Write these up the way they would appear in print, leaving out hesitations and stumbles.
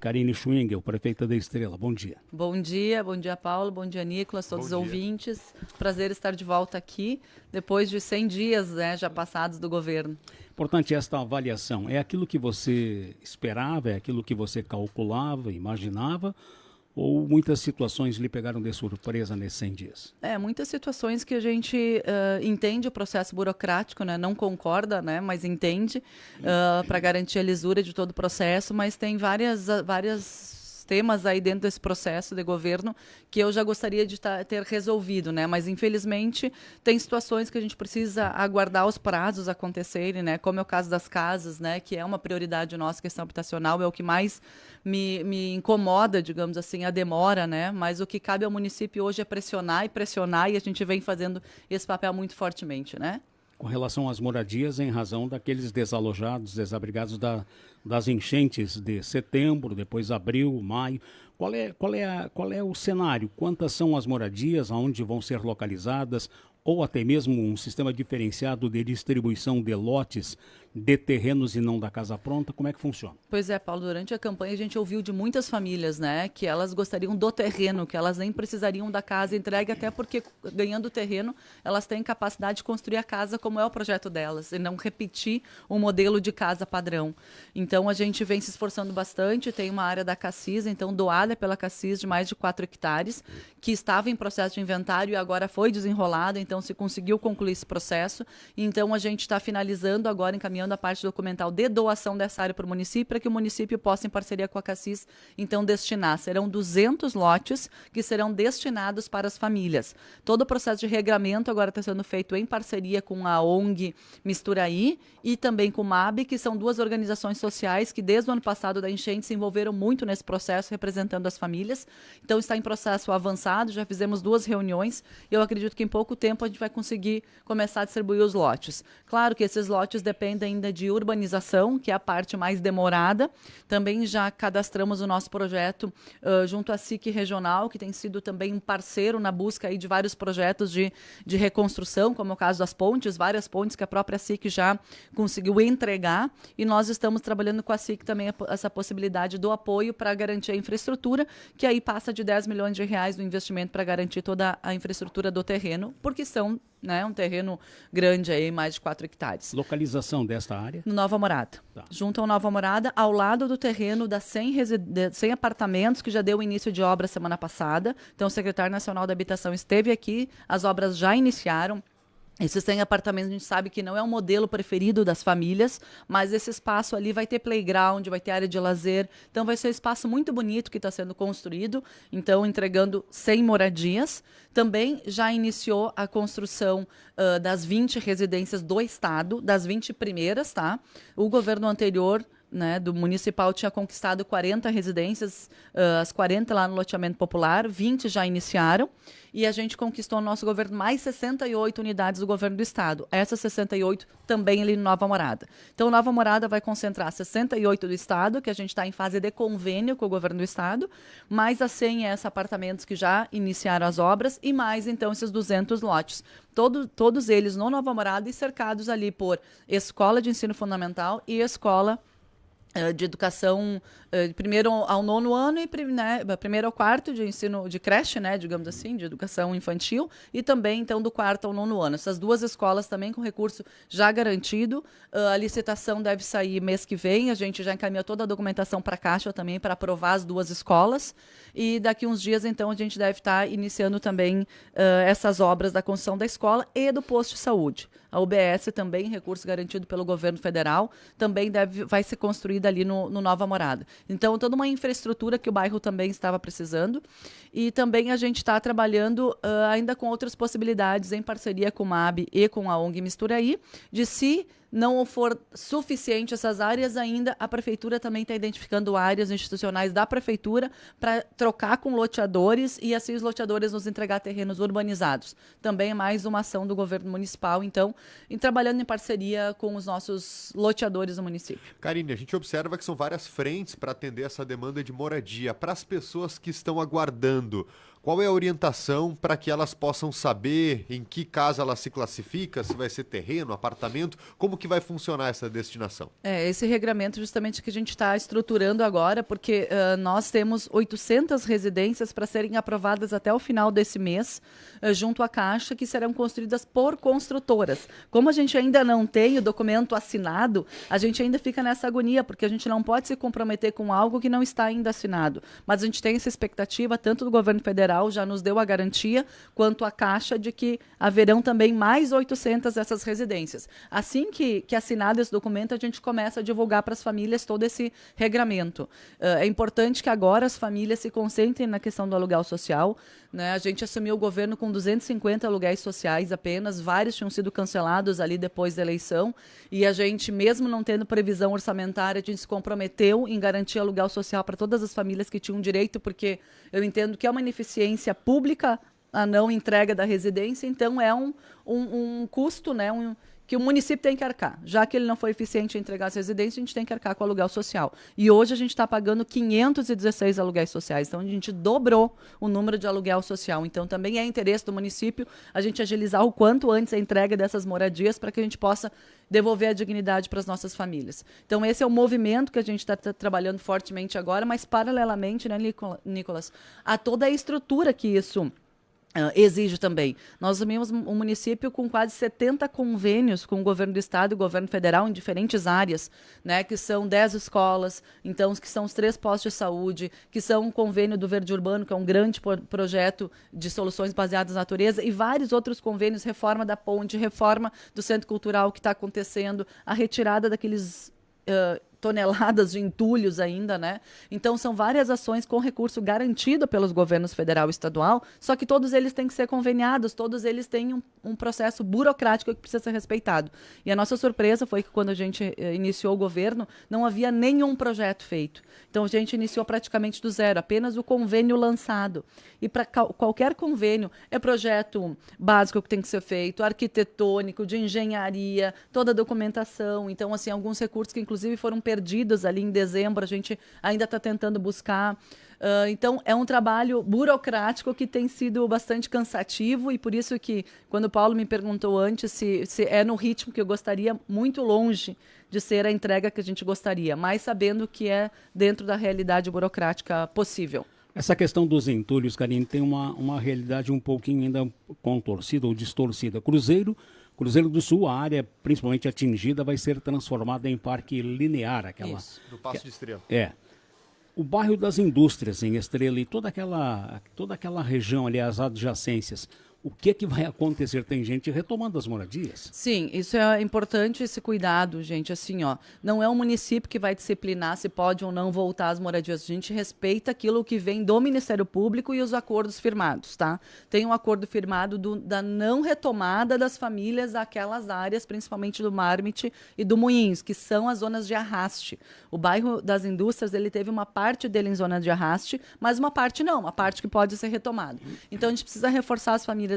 Karine Schwingel, prefeita da Estrela. Bom dia. Bom dia Paulo, bom dia Nicolas, todos os ouvintes. Prazer estar de volta aqui, depois de 100 dias já passados do governo. Importante esta avaliação. É aquilo que você esperava, é aquilo que você calculava, imaginava, ou muitas situações lhe pegaram de surpresa nesses 100 dias? Muitas situações que a gente entende o processo burocrático, né? Não concorda, né? Mas entende para garantir a lisura de todo o processo, mas tem várias temas aí dentro desse processo de governo que eu já gostaria de ter resolvido, né? Mas infelizmente tem situações que a gente precisa aguardar os prazos acontecerem, né? Como é o caso das casas, né? Que é uma prioridade nossa, questão habitacional, é o que mais me incomoda, digamos assim, a demora, né? Mas o que cabe ao município hoje é pressionar e a gente vem fazendo esse papel muito fortemente, né? Com relação às moradias, em razão daqueles desalojados, desabrigados das enchentes de setembro, depois abril, maio, qual é o cenário? Quantas são as moradias, aonde vão ser localizadas, ou até mesmo um sistema diferenciado de distribuição de lotes de terrenos e não da casa pronta? Como é que funciona? Pois é, Paulo, durante a campanha a gente ouviu de muitas famílias, né, que elas gostariam do terreno, que elas nem precisariam da casa entregue, até porque ganhando o terreno, elas têm capacidade de construir a casa como é o projeto delas, e não repetir o modelo de casa padrão. Então a gente vem se esforçando bastante, tem uma área da Cassis, então doada pela Cassis de mais de 4 hectares, que estava em processo de inventário e agora foi desenrolada, então se conseguiu concluir esse processo. Então a gente está finalizando agora, encaminhando a parte documental de doação dessa área para o município, para que o município possa, em parceria com a Cassis, então destinar. Serão 200 lotes que serão destinados para as famílias. Todo o processo de regramento agora está sendo feito em parceria com a ONG Misturaí e também com o MAB, que são duas organizações sociais que desde o ano passado da enchente se envolveram muito nesse processo, representando as famílias. Então está em processo avançado, já fizemos 2 reuniões e eu acredito que em pouco tempo a gente vai conseguir começar a distribuir os lotes. Claro que esses lotes dependem ainda de urbanização, que é a parte mais demorada. Também já cadastramos o nosso projeto junto à SIC Regional, que tem sido também um parceiro na busca aí de vários projetos de reconstrução, como é o caso das pontes, várias pontes que a própria SIC já conseguiu entregar, e nós estamos trabalhando com a SIC também essa possibilidade do apoio para garantir a infraestrutura, que aí passa de 10 milhões de reais do investimento para garantir toda a infraestrutura do terreno, porque são um terreno grande aí, mais de 4 hectares. Localização desta área? No Nova Morada. Tá. Junto ao Nova Morada, ao lado do terreno das 100 apartamentos que já deu início de obra semana passada. Então, o secretário nacional da Habitação esteve aqui, as obras já iniciaram. Esses 100 apartamentos a gente sabe que não é o modelo preferido das famílias, mas esse espaço ali vai ter playground, vai ter área de lazer, então vai ser um espaço muito bonito que está sendo construído, então entregando 100 moradias. Também já iniciou a construção das 20 residências do estado, das 20 primeiras, tá? O governo anterior, do municipal, tinha conquistado 40 residências, as 40 lá no loteamento popular, 20 já iniciaram, e a gente conquistou no nosso governo mais 68 unidades do governo do estado. Essas 68 também ali no Nova Morada. Então, Nova Morada vai concentrar 68 do estado, que a gente está em fase de convênio com o governo do estado, mais a 100 apartamentos que já iniciaram as obras, e mais, então, esses 200 lotes. Todos eles no Nova Morada e cercados ali por escola de ensino fundamental e escola de educação primeiro ao 9º ano e primeiro ao 4º de ensino de creche, digamos assim, de educação infantil, e também então do 4º ao 9º ano. Essas 2 escolas também com recurso já garantido. A licitação deve sair mês que vem. A gente já encaminhou toda a documentação para a Caixa também para aprovar as 2 escolas, e daqui uns dias então a gente deve estar iniciando também essas obras da construção da escola e do posto de saúde. A UBS também, recurso garantido pelo governo federal, também vai ser construída ali no Nova Morada. Então, toda uma infraestrutura que o bairro também estava precisando. E também a gente está trabalhando ainda com outras possibilidades em parceria com o MAB e com a ONG Misturaí, de se não for suficiente essas áreas ainda, a prefeitura também está identificando áreas institucionais da prefeitura para trocar com loteadores e assim os loteadores nos entregar terrenos urbanizados. Também é mais uma ação do governo municipal, então, trabalhando em parceria com os nossos loteadores do município. Karine, a gente observa que são várias frentes para atender essa demanda de moradia. Para as pessoas que estão aguardando, qual é a orientação para que elas possam saber em que casa ela se classifica, se vai ser terreno, apartamento, como que vai funcionar essa destinação? Esse regramento justamente que a gente está estruturando agora, porque nós temos 800 residências para serem aprovadas até o final desse mês, junto à Caixa, que serão construídas por construtoras. Como a gente ainda não tem o documento assinado, a gente ainda fica nessa agonia, porque a gente não pode se comprometer com algo que não está ainda assinado. Mas a gente tem essa expectativa, tanto do governo federal, já nos deu a garantia, quanto a Caixa, de que haverão também mais 800 dessas residências. Assim que assinado esse documento, a gente começa a divulgar para as famílias todo esse regramento. É importante que agora as famílias se concentrem na questão do aluguel social, né? A gente assumiu o governo com 250 aluguéis sociais apenas, vários tinham sido cancelados ali depois da eleição, e a gente, mesmo não tendo previsão orçamentária, a gente se comprometeu em garantir aluguel social para todas as famílias que tinham direito, porque eu entendo que é uma ineficiência pública a não entrega da residência, então é um custo, né, que o município tem que arcar. Já que ele não foi eficiente em entregar as residências, a gente tem que arcar com o aluguel social. E hoje a gente está pagando 516 aluguéis sociais, então a gente dobrou o número de aluguel social. Então também é interesse do município a gente agilizar o quanto antes a entrega dessas moradias para que a gente possa devolver a dignidade para as nossas famílias. Então esse é o movimento que a gente está trabalhando fortemente agora, mas paralelamente, né, Nicolas, a toda a estrutura que isso exige também. Nós assumimos um município com quase 70 convênios com o governo do estado e o governo federal em diferentes áreas, né, que são 10 escolas, então que são os 3 postos de saúde, que são um convênio do Verde Urbano, que é um grande projeto de soluções baseadas na natureza, e vários outros convênios, reforma da ponte, reforma do centro cultural que está acontecendo, a retirada daqueles toneladas de entulhos ainda, né? Então, são várias ações com recurso garantido pelos governos federal e estadual, só que todos eles têm que ser conveniados, todos eles têm um processo burocrático que precisa ser respeitado. E a nossa surpresa foi que quando a gente iniciou o governo, não havia nenhum projeto feito. Então, a gente iniciou praticamente do zero, apenas o convênio lançado. E para qualquer convênio, é projeto básico que tem que ser feito, arquitetônico, de engenharia, toda a documentação. Então, assim, alguns recursos que, inclusive, foram perdidos ali em dezembro, a gente ainda está tentando buscar. Então, é um trabalho burocrático que tem sido bastante cansativo, e por isso que, quando o Paulo me perguntou antes se é no ritmo que eu gostaria, muito longe de ser a entrega que a gente gostaria, mas sabendo que é dentro da realidade burocrática possível. Essa questão dos entulhos, Karine, tem uma realidade um pouquinho ainda contorcida ou distorcida. Cruzeiro do Sul, a área principalmente atingida, vai ser transformada em parque linear. No Paço de Estrela. O bairro das Indústrias, em Estrela, e toda aquela região ali, as adjacências, o que vai acontecer? Tem gente retomando as moradias? Sim, isso é importante, esse cuidado, gente. Assim, ó, não é o município que vai disciplinar se pode ou não voltar às moradias. A gente respeita aquilo que vem do Ministério Público e os acordos firmados, tá? Tem um acordo firmado da não retomada das famílias daquelas áreas, principalmente do Marmite e do Moinhos, que são as zonas de arraste. O bairro das Indústrias, ele teve uma parte dele em zona de arraste, mas uma parte não, uma parte que pode ser retomada. Então, a gente precisa reforçar as famílias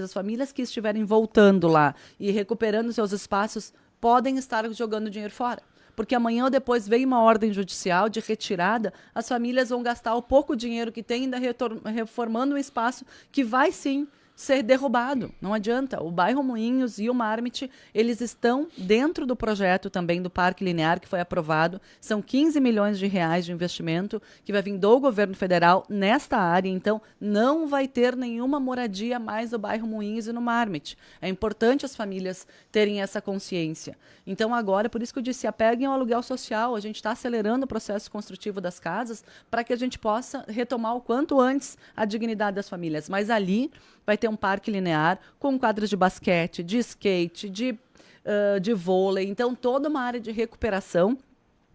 que estiverem voltando lá e recuperando seus espaços podem estar jogando dinheiro fora. Porque amanhã ou depois vem uma ordem judicial de retirada, as famílias vão gastar o pouco dinheiro que tem ainda reformando um espaço que vai sim ser derrubado. Não adianta. O bairro Moinhos e o Marmite, eles estão dentro do projeto também do Parque Linear, que foi aprovado. São 15 milhões de reais de investimento que vai vir do governo federal nesta área. Então, não vai ter nenhuma moradia mais no bairro Moinhos e no Marmite. É importante as famílias terem essa consciência. Então, agora, por isso que eu disse, apeguem ao aluguel social. A gente está acelerando o processo construtivo das casas para que a gente possa retomar o quanto antes a dignidade das famílias. Mas ali vai ter um parque linear com quadras de basquete, de skate, de vôlei. Então, toda uma área de recuperação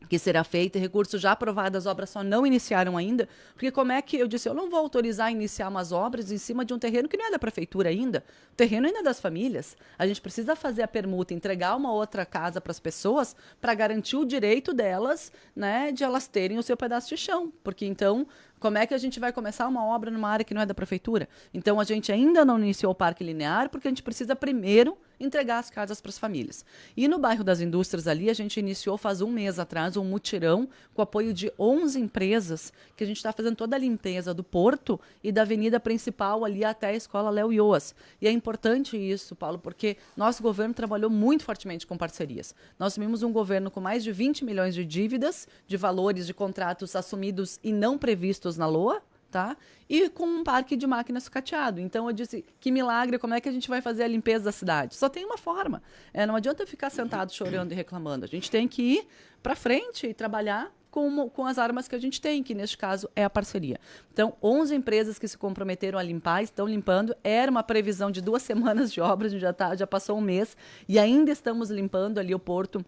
que será feita, recursos já aprovados, as obras só não iniciaram ainda, porque como é que eu disse, eu não vou autorizar a iniciar umas obras em cima de um terreno que não é da prefeitura ainda, o terreno ainda é das famílias, a gente precisa fazer a permuta, entregar uma outra casa para as pessoas para garantir o direito delas, né, de elas terem o seu pedaço de chão, porque então, como é que a gente vai começar uma obra numa área que não é da prefeitura? Então, a gente ainda não iniciou o Parque Linear, porque a gente precisa primeiro entregar as casas para as famílias. E no bairro das Indústrias ali, a gente iniciou faz um mês atrás um mutirão com apoio de 11 empresas, que a gente está fazendo toda a limpeza do porto e da avenida principal ali até a escola Léo Ioas. E é importante isso, Paulo, porque nosso governo trabalhou muito fortemente com parcerias. Nós temos um governo com mais de 20 milhões de dívidas, de valores de contratos assumidos e não previstos na LOA, tá? E com um parque de máquinas sucateado. Então eu disse, que milagre, como é que a gente vai fazer a limpeza da cidade? Só tem uma forma. Não adianta ficar sentado chorando e reclamando. A gente tem que ir para frente e trabalhar com as armas que a gente tem, que neste caso é a parceria. Então, 11 empresas que se comprometeram a limpar, estão limpando. Era uma previsão de 2 semanas de obras, a gente já passou um mês e ainda estamos limpando ali o porto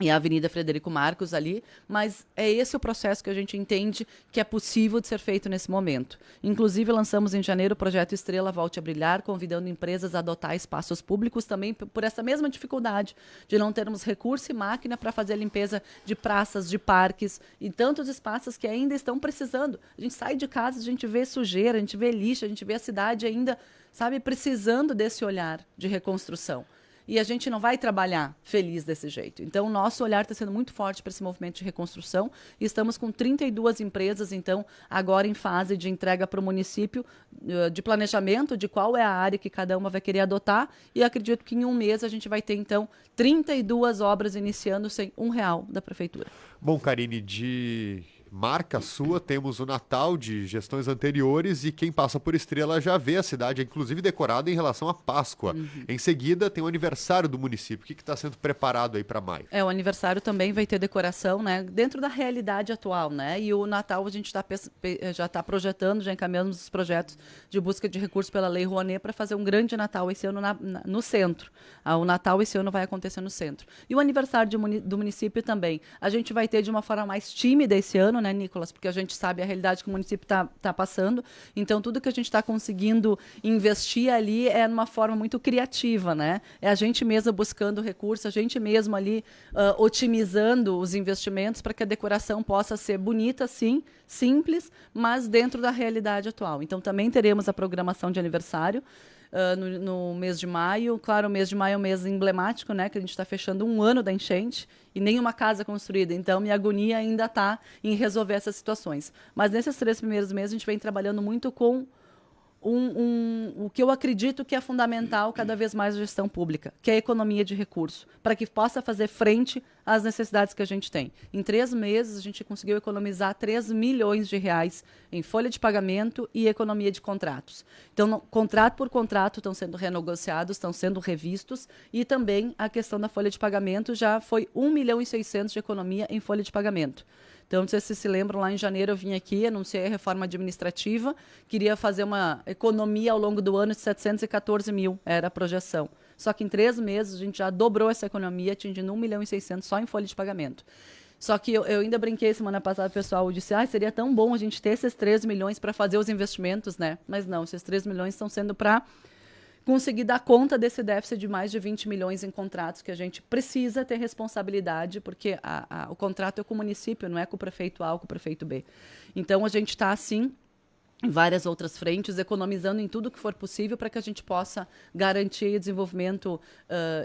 e a Avenida Frederico Marcos ali, mas é esse o processo que a gente entende que é possível de ser feito nesse momento. Inclusive, lançamos em janeiro o projeto Estrela Volte a Brilhar, convidando empresas a adotar espaços públicos também por essa mesma dificuldade de não termos recurso e máquina para fazer a limpeza de praças, de parques e tantos espaços que ainda estão precisando. A gente sai de casa, a gente vê sujeira, a gente vê lixo, a gente vê a cidade ainda, sabe, precisando desse olhar de reconstrução. E a gente não vai trabalhar feliz desse jeito. Então, o nosso olhar está sendo muito forte para esse movimento de reconstrução. E estamos com 32 empresas, então, agora em fase de entrega para o município, de planejamento de qual é a área que cada uma vai querer adotar. E acredito que em um mês a gente vai ter, então, 32 obras iniciando sem R$1 da Prefeitura. Bom, Karine, de marca sua, temos o Natal de gestões anteriores e quem passa por Estrela já vê a cidade, inclusive decorada em relação à Páscoa. Em seguida, tem o aniversário do município. O que está sendo preparado aí para maio? O aniversário também vai ter decoração, né, dentro da realidade atual, né? E o Natal a gente já está projetando, já encaminhamos os projetos de busca de recursos pela Lei Rouanet para fazer um grande Natal esse ano no centro. O Natal esse ano vai acontecer no centro. E o aniversário do município também. A gente vai ter de uma forma mais tímida esse ano, né, Nicolas? Porque a gente sabe a realidade que o município está passando. Então, tudo que a gente está conseguindo investir ali é numa forma muito criativa, né? É a gente mesmo buscando recursos, a gente mesmo ali otimizando os investimentos para que a decoração possa ser bonita, sim, simples, mas dentro da realidade atual. Então, também teremos a programação de aniversário. No mês de maio. Claro, o mês de maio é um mês emblemático, né? Que a gente está fechando um ano da enchente e nenhuma casa construída. Então, minha agonia ainda está em resolver essas situações. Mas nesses 3 primeiros meses, a gente vem trabalhando muito com o que eu acredito que é fundamental cada vez mais na gestão pública, que é a economia de recursos, para que possa fazer frente às necessidades que a gente tem. Em 3 meses, a gente conseguiu economizar R$3 milhões em folha de pagamento e economia de contratos. Então, contrato por contrato estão sendo renegociados, estão sendo revistos, e também a questão da folha de pagamento já foi 1,6 milhão de economia em folha de pagamento. Então, não sei se vocês se lembram, lá em janeiro eu vim aqui, anunciei a reforma administrativa, queria fazer uma economia ao longo do ano de 714 mil, era a projeção. Só que em 3 meses a gente já dobrou essa economia, atingindo 1,6 milhão só em folha de pagamento. Só que eu ainda brinquei semana passada, o pessoal disse, seria tão bom a gente ter esses 3 milhões para fazer os investimentos, né? Mas não, esses 3 milhões estão sendo para conseguir dar conta desse déficit de mais de 20 milhões em contratos que a gente precisa ter responsabilidade, porque o contrato é com o município, não é com o prefeito A ou com o prefeito B. Então, a gente está, assim, em várias outras frentes, economizando em tudo que for possível para que a gente possa garantir o desenvolvimento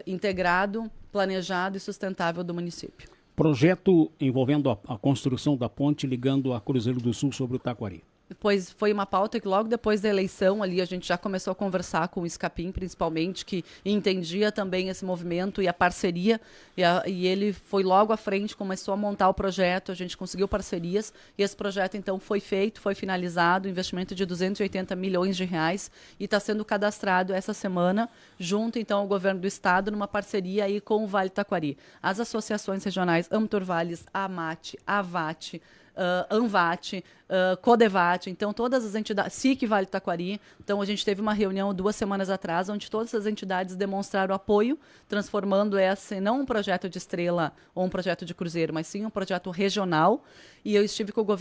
integrado, planejado e sustentável do município. Projeto envolvendo a construção da ponte ligando a Cruzeiro do Sul sobre o Taquari. Pois foi uma pauta que logo depois da eleição ali a gente já começou a conversar com o Escapim, principalmente, que entendia também esse movimento e a parceria, e ele foi logo à frente, começou a montar o projeto, a gente conseguiu parcerias, e esse projeto então foi feito, foi finalizado, investimento de R$280 milhões, e está sendo cadastrado essa semana, junto então ao governo do estado, numa parceria aí com o Vale do Taquari. As associações regionais Amtorvales, AMAT, AVAT, ANVAT, Codevat, então todas as entidades, SIC Vale do Taquari, então a gente teve uma reunião 2 semanas atrás, onde todas as entidades demonstraram apoio, transformando esse não um projeto de Estrela ou um projeto de Cruzeiro, mas sim um projeto regional, e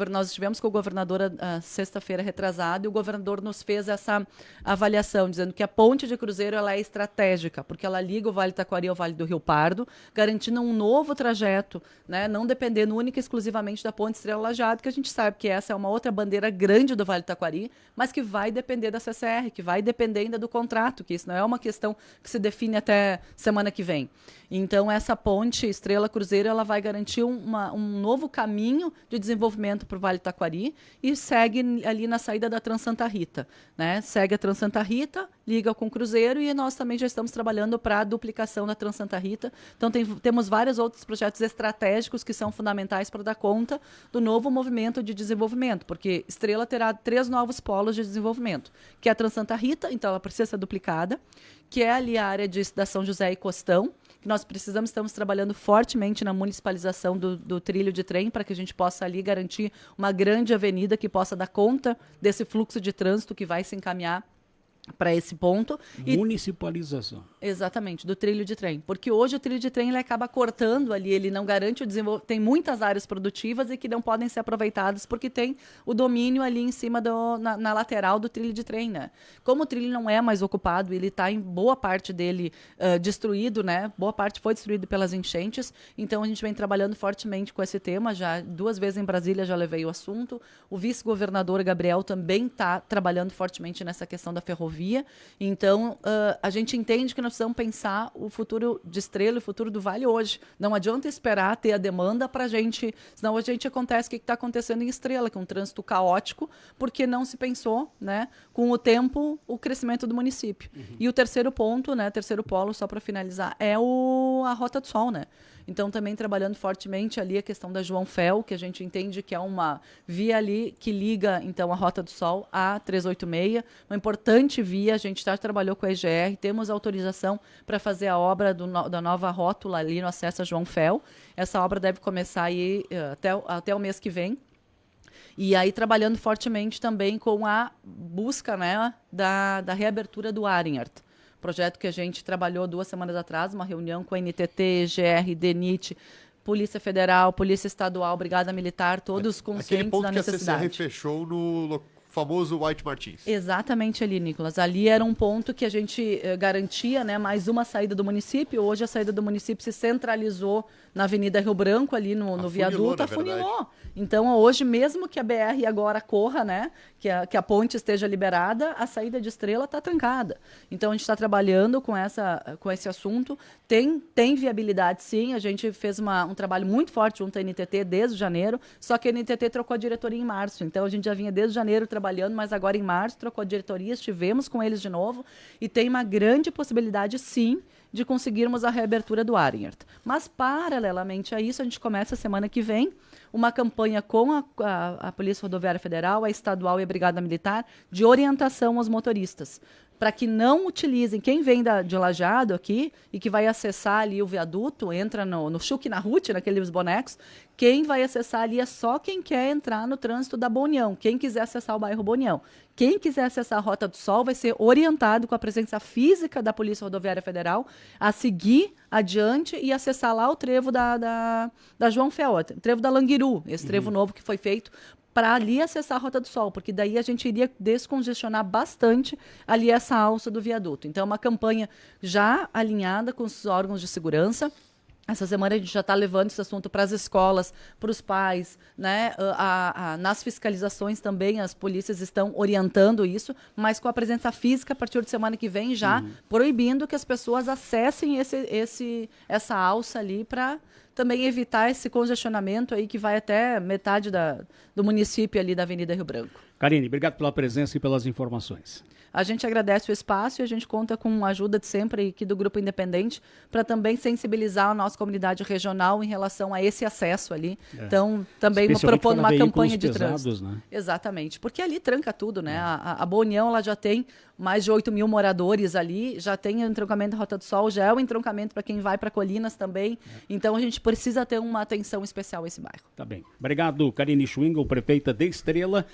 nós estivemos com o governador sexta-feira retrasada, e o governador nos fez essa avaliação, dizendo que a ponte de Cruzeiro ela é estratégica, porque ela liga o Vale do Taquari ao Vale do Rio Pardo, garantindo um novo trajeto, né, não dependendo única e exclusivamente da ponte Estrela Lajeado, que a gente sabe que essa é uma outra bandeira grande do Vale do Taquari, mas que vai depender da CCR, que vai depender ainda do contrato, que isso não é uma questão que se define até semana que vem. Então, essa ponte Estrela Cruzeiro, ela vai garantir um novo caminho de desenvolvimento para o Vale do Taquari e segue ali na saída da Transsanta Rita, né? Segue a Transsanta Rita, liga com o Cruzeiro e nós também já estamos trabalhando para a duplicação da Transsanta Rita. Então, temos vários outros projetos estratégicos que são fundamentais para dar conta do novo movimento de desenvolvimento, porque Estrela terá 3 novos polos de desenvolvimento, que é a Transsanta Rita, então ela precisa ser duplicada, que é ali a área da São José e Costão, que nós estamos trabalhando fortemente na municipalização do trilho de trem para que a gente possa ali garantir uma grande avenida que possa dar conta desse fluxo de trânsito que vai se encaminhar para esse ponto. Municipalização. Exatamente, do trilho de trem. Porque hoje o trilho de trem ele acaba cortando ali, ele não garante o desenvolvimento. Tem muitas áreas produtivas e que não podem ser aproveitadas porque tem o domínio ali em cima, na lateral do trilho de trem, né? Como o trilho não é mais ocupado, ele está em boa parte dele destruído, né? Boa parte foi destruído pelas enchentes. Então a gente vem trabalhando fortemente com esse tema. Já 2 vezes em Brasília já levei o assunto. O vice-governador Gabriel também está trabalhando fortemente nessa questão da ferrovia. Então, a gente entende que nós precisamos pensar o futuro de Estrela e o futuro do Vale hoje. Não adianta esperar ter a demanda para a gente, senão a gente acontece o que está acontecendo em Estrela, que é um trânsito caótico, porque não se pensou, né, com o tempo, o crescimento do município. E o terceiro ponto, né, terceiro polo, só para finalizar, é a Rota do Sol, né? Então, também trabalhando fortemente ali a questão da João Fel, que a gente entende que é uma via ali que liga, então, a Rota do Sol à 386, uma importante via. A gente já trabalhou com a EGR, temos autorização para fazer a obra da nova rótula ali no acesso a João Fel. Essa obra deve começar aí até o mês que vem. E aí trabalhando fortemente também com a busca, né, da reabertura do Arinhart. Projeto que a gente trabalhou 2 semanas atrás, uma reunião com a NTT, EGR, DENIT, Polícia Federal, Polícia Estadual, Brigada Militar, todos conscientes da necessidade. Aquele ponto que a CCR fechou no famoso White Martins. Exatamente ali, Nicolas. Ali era um ponto que a gente garantia, né, mais uma saída do município. Hoje a saída do município se centralizou na Avenida Rio Branco, ali no viaduto, afunilou. Então, hoje, mesmo que a BR agora corra, né, que a ponte esteja liberada, a saída de Estrela está trancada. Então, a gente está trabalhando com esse assunto. Tem viabilidade, sim. A gente fez um trabalho muito forte junto à NTT desde janeiro, só que a NTT trocou a diretoria em março. Então, a gente já vinha desde janeiro trabalhando, mas agora em março trocou a diretoria, estivemos com eles de novo e tem uma grande possibilidade, sim, de conseguirmos a reabertura do Arinhart. Mas, paralelamente a isso, a gente começa a semana que vem uma campanha com a Polícia Rodoviária Federal, a Estadual e a Brigada Militar de orientação aos motoristas, para que não utilizem, quem vem de Lajeado aqui e que vai acessar ali o viaduto, entra no Chuc na Ruth, naqueles bonecos, quem vai acessar ali é só quem quer entrar no trânsito da Boa União, quem quiser acessar o bairro Boa União. Quem quiser acessar a Rota do Sol vai ser orientado com a presença física da Polícia Rodoviária Federal a seguir adiante e acessar lá o trevo da João Fel, o trevo da Languiru, esse trevo novo que foi feito para ali acessar a Rota do Sol, porque daí a gente iria descongestionar bastante ali essa alça do viaduto. Então, é uma campanha já alinhada com os órgãos de segurança. Essa semana a gente já está levando esse assunto para as escolas, para os pais, né? Nas fiscalizações também as polícias estão orientando isso, mas com a presença física a partir de semana que vem já proibindo que as pessoas acessem essa alça ali para também evitar esse congestionamento aí que vai até metade do município ali da Avenida Rio Branco. Karine, obrigado pela presença e pelas informações. A gente agradece o espaço e a gente conta com a ajuda de sempre aqui do Grupo Independente para também sensibilizar a nossa comunidade regional em relação a esse acesso ali. Então, também propondo uma campanha de trânsito. Né? Exatamente, porque ali tranca tudo, né? A Boa União ela já tem mais de 8 mil moradores ali, já tem o entroncamento da Rota do Sol, já é o entroncamento para quem vai para Colinas também. Então, a gente precisa ter uma atenção especial a esse bairro. Tá bem. Obrigado, Karine Schwingel, prefeita de Estrela.